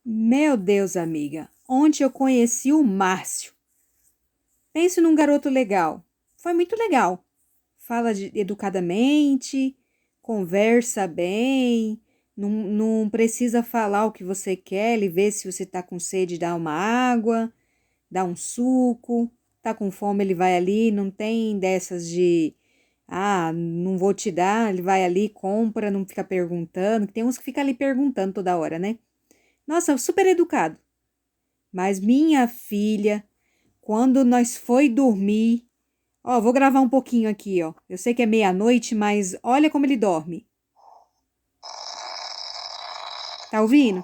Meu Deus, amiga, onde eu conheci o Márcio? Pense num garoto legal. Foi muito legal. Fala educadamente, conversa bem, não precisa falar o que você quer, ele vê se você tá com sede, dá uma água, dá um suco, tá com fome, ele vai ali, não tem dessas de, não vou te dar, ele vai ali, compra, não fica perguntando, que tem uns que ficam ali perguntando toda hora, né? Nossa, super educado. Mas minha filha, quando nós foi dormir, ó, vou gravar um pouquinho aqui, ó. Eu sei que é meia-noite, mas olha como ele dorme. Tá ouvindo?